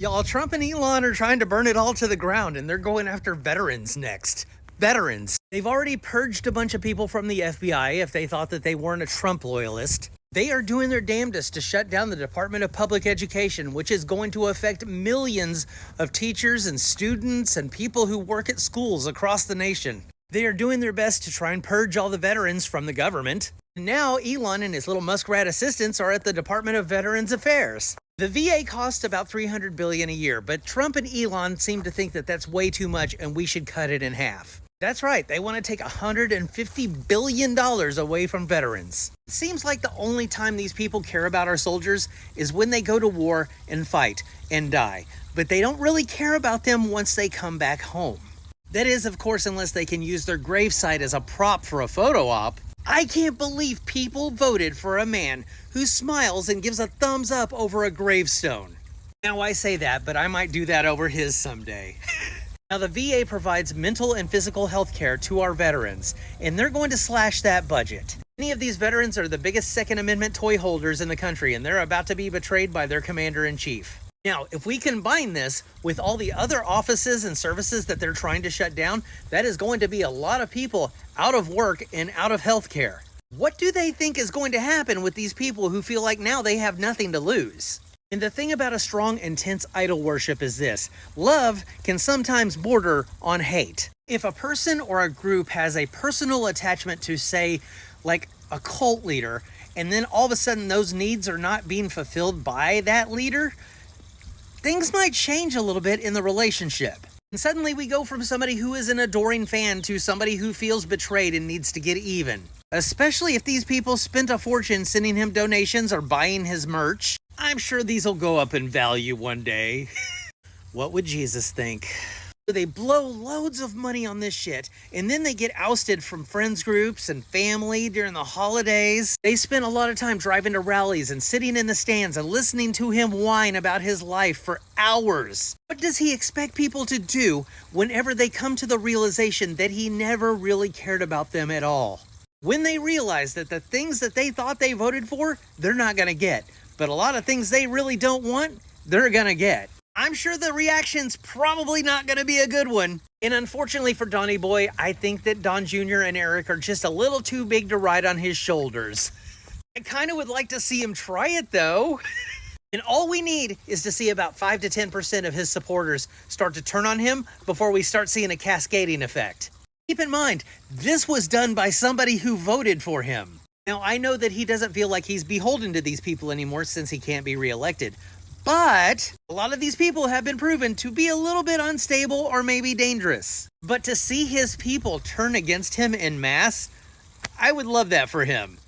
Y'all, Trump and Elon are trying to burn it all to the ground, and they're going after veterans next. Veterans. They've already purged a bunch of people from the FBI if they thought that they weren't a Trump loyalist. They are doing their damnedest to shut down the Department of Public Education, which is going to affect millions of teachers and students and people who work at schools across the nation. They are doing their best to try and purge all the veterans from the government. Now, Elon and his little muskrat assistants are at the Department of Veterans Affairs. The VA costs about $300 billion a year, but Trump and Elon seem to think that that's way too much and we should cut it in half. That's right, they want to take $150 billion away from veterans. It seems like the only time these people care about our soldiers is when they go to war and fight and die, but they don't really care about them once they come back home. That is, of course, unless they can use their gravesite as a prop for a photo op. I can't believe people voted for a man who smiles and gives a thumbs up over a gravestone. Now I say that, but I might do that over his someday. Now the VA provides mental and physical health care to our veterans, and they're going to slash that budget. Many of these veterans are the biggest Second Amendment toy holders in the country, and they're about to be betrayed by their commander-in-chief. Now, if we combine this with all the other offices and services that they're trying to shut down, that is going to be a lot of people out of work and out of health care. What do they think is going to happen with these people who feel like now they have nothing to lose? And the thing about a strong, intense idol worship is this: love can sometimes border on hate. If a person or a group has a personal attachment to, say, like a cult leader, and then all of a sudden those needs are not being fulfilled by that leader, things might change a little bit in the relationship. And suddenly we go from somebody who is an adoring fan to somebody who feels betrayed and needs to get even. Especially if these people spent a fortune sending him donations or buying his merch. I'm sure these will go up in value one day. What would Jesus think? They blow loads of money on this shit, and then they get ousted from friends groups and family during the holidays. They spend a lot of time driving to rallies and sitting in the stands and listening to him whine about his life for hours. What does he expect people to do whenever they come to the realization that he never really cared about them at all? When they realize that the things that they thought they voted for, they're not gonna get. But a lot of things they really don't want, they're gonna get. I'm sure the reaction's probably not going to be a good one. And unfortunately for Donnie Boy, I think that Don Jr. and Eric are just a little too big to ride on his shoulders. I kind of would like to see him try it, though. And all we need is to see about 5 to 10% of his supporters start to turn on him before we start seeing a cascading effect. Keep in mind, this was done by somebody who voted for him. Now, I know that he doesn't feel like he's beholden to these people anymore since he can't be reelected. But a lot of these people have been proven to be a little bit unstable or maybe dangerous. But to see his people turn against him en masse, I would love that for him.